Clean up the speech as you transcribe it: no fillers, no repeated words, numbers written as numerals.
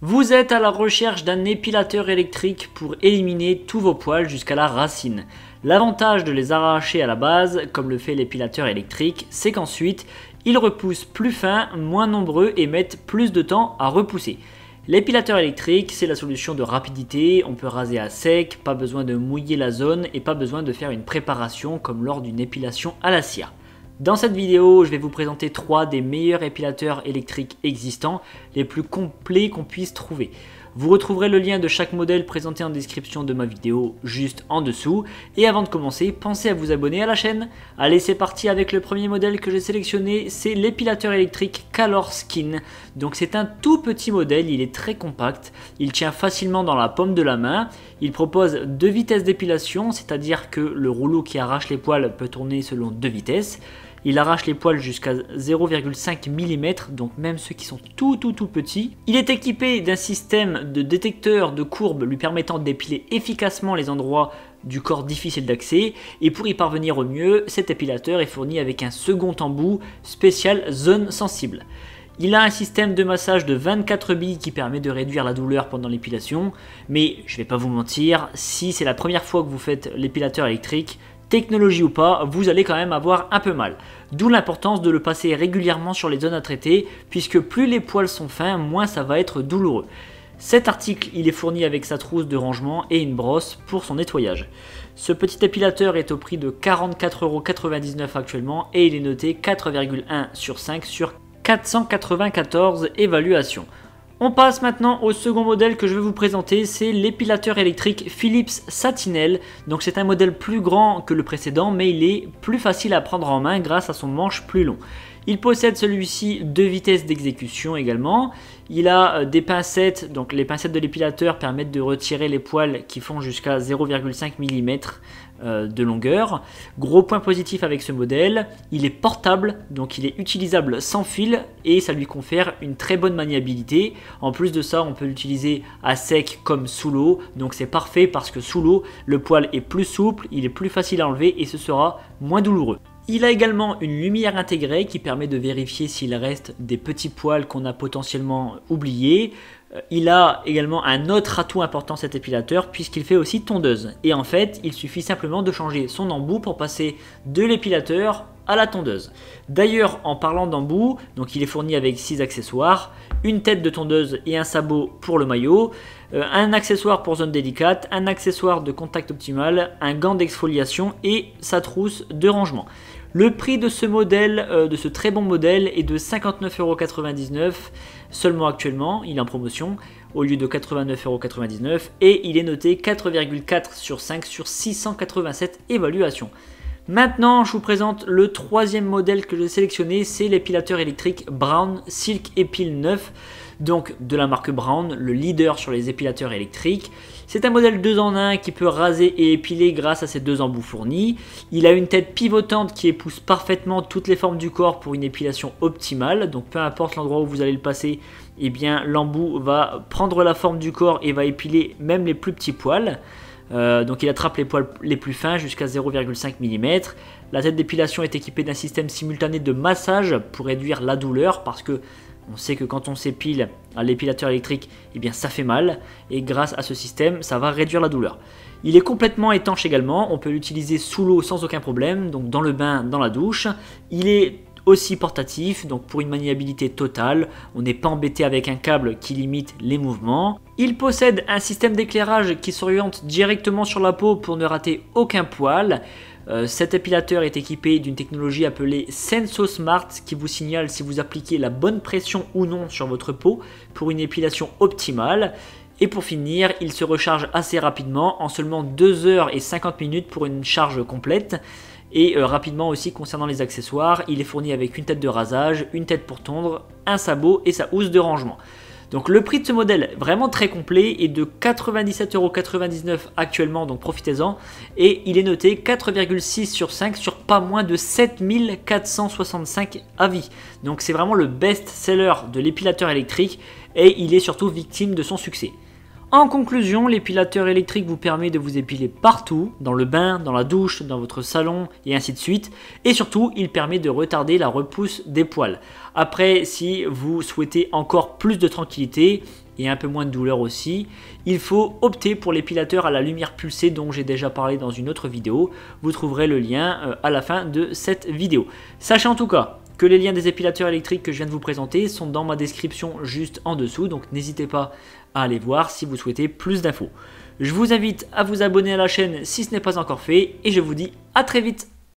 Vous êtes à la recherche d'un épilateur électrique pour éliminer tous vos poils jusqu'à la racine. L'avantage de les arracher à la base, comme le fait l'épilateur électrique, c'est qu'ensuite, ils repoussent plus fin, moins nombreux et mettent plus de temps à repousser. L'épilateur électrique, c'est la solution de rapidité, on peut raser à sec, pas besoin de mouiller la zone et pas besoin de faire une préparation comme lors d'une épilation à la cire. Dans cette vidéo, je vais vous présenter 3 des meilleurs épilateurs électriques existants, les plus complets qu'on puisse trouver. Vous retrouverez le lien de chaque modèle présenté en description de ma vidéo juste en dessous. Et avant de commencer, pensez à vous abonner à la chaîne. Allez, c'est parti avec le premier modèle que j'ai sélectionné, c'est l'épilateur électrique Calor Skin. Donc c'est un tout petit modèle, il est très compact, il tient facilement dans la paume de la main. Il propose 2 vitesses d'épilation, c'est-à-dire que le rouleau qui arrache les poils peut tourner selon 2 vitesses. Il arrache les poils jusqu'à 0,5 mm, donc même ceux qui sont tout petits. Il est équipé d'un système de détecteur de courbes lui permettant d'épiler efficacement les endroits du corps difficiles d'accès. Et pour y parvenir au mieux, cet épilateur est fourni avec un second embout spécial zone sensible. Il a un système de massage de 24 billes qui permet de réduire la douleur pendant l'épilation. Mais je ne vais pas vous mentir, si c'est la première fois que vous faites l'épilateur électrique, technologie ou pas, vous allez quand même avoir un peu mal. D'où l'importance de le passer régulièrement sur les zones à traiter, puisque plus les poils sont fins, moins ça va être douloureux. Cet article, il est fourni avec sa trousse de rangement et une brosse pour son nettoyage. Ce petit épilateur est au prix de 44,99 € actuellement et il est noté 4,1 sur 5 sur 494 évaluations. On passe maintenant au second modèle que je vais vous présenter, c'est l'épilateur électrique Philips Satinel. Donc c'est un modèle plus grand que le précédent, mais il est plus facile à prendre en main grâce à son manche plus long. Il possède celui-ci 2 vitesses d'exécution également. Il a des pincettes, donc les pincettes de l'épilateur permettent de retirer les poils qui font jusqu'à 0,5 mm de longueur. Gros point positif avec ce modèle, il est portable, donc il est utilisable sans fil et ça lui confère une très bonne maniabilité. En plus de ça, on peut l'utiliser à sec comme sous l'eau, donc c'est parfait parce que sous l'eau, le poil est plus souple, il est plus facile à enlever et ce sera moins douloureux. Il a également une lumière intégrée qui permet de vérifier s'il reste des petits poils qu'on a potentiellement oubliés. Il a également un autre atout important cet épilateur puisqu'il fait aussi tondeuse. Et en fait, il suffit simplement de changer son embout pour passer de l'épilateur à la tondeuse. D'ailleurs, en parlant d'embout, donc il est fourni avec 6 accessoires, une tête de tondeuse et un sabot pour le maillot, un accessoire pour zone délicate, un accessoire de contact optimal, un gant d'exfoliation et sa trousse de rangement. Le prix de ce modèle, de ce très bon modèle, est de 59,99 € seulement actuellement, il est en promotion, au lieu de 89,99 € et il est noté 4,4 sur 5 sur 687 évaluations. Maintenant, je vous présente le troisième modèle que j'ai sélectionné, c'est l'épilateur électrique Braun Silk Epil 9, donc de la marque Braun, le leader sur les épilateurs électriques. C'est un modèle 2 en 1 qui peut raser et épiler grâce à ses 2 embouts fournis. Il a une tête pivotante qui épouse parfaitement toutes les formes du corps pour une épilation optimale, donc peu importe l'endroit où vous allez le passer, eh bien l'embout va prendre la forme du corps et va épiler même les plus petits poils. Donc il attrape les poils les plus fins jusqu'à 0,5 mm. La tête d'épilation est équipée d'un système simultané de massage pour réduire la douleur parce que on sait que quand on s'épile à l'épilateur électrique, eh bien ça fait mal et grâce à ce système, ça va réduire la douleur. Il est complètement étanche également, on peut l'utiliser sous l'eau sans aucun problème, donc dans le bain, dans la douche. Il est aussi portatif, donc pour une maniabilité totale, on n'est pas embêté avec un câble qui limite les mouvements. Il possède un système d'éclairage qui s'oriente directement sur la peau pour ne rater aucun poil. Cet épilateur est équipé d'une technologie appelée SensoSmart qui vous signale si vous appliquez la bonne pression ou non sur votre peau pour une épilation optimale. Et pour finir, il se recharge assez rapidement en seulement 2h50 pour une charge complète. Et rapidement aussi concernant les accessoires, il est fourni avec une tête de rasage, une tête pour tondre, un sabot et sa housse de rangement. Donc le prix de ce modèle vraiment très complet est de 97,99 € actuellement, donc profitez-en. Et il est noté 4,6 sur 5 sur pas moins de 7465 avis. Donc c'est vraiment le best-seller de l'épilateur électrique et il est surtout victime de son succès. En conclusion, l'épilateur électrique vous permet de vous épiler partout, dans le bain, dans la douche, dans votre salon et ainsi de suite. Et surtout, il permet de retarder la repousse des poils. Après, si vous souhaitez encore plus de tranquillité, et un peu moins de douleur aussi, il faut opter pour l'épilateur à la lumière pulsée dont j'ai déjà parlé dans une autre vidéo. Vous trouverez le lien à la fin de cette vidéo. Sachez en tout cas que les liens des épilateurs électriques que je viens de vous présenter sont dans ma description juste en dessous, donc n'hésitez pas à aller voir si vous souhaitez plus d'infos. Je vous invite à vous abonner à la chaîne si ce n'est pas encore fait et je vous dis à très vite.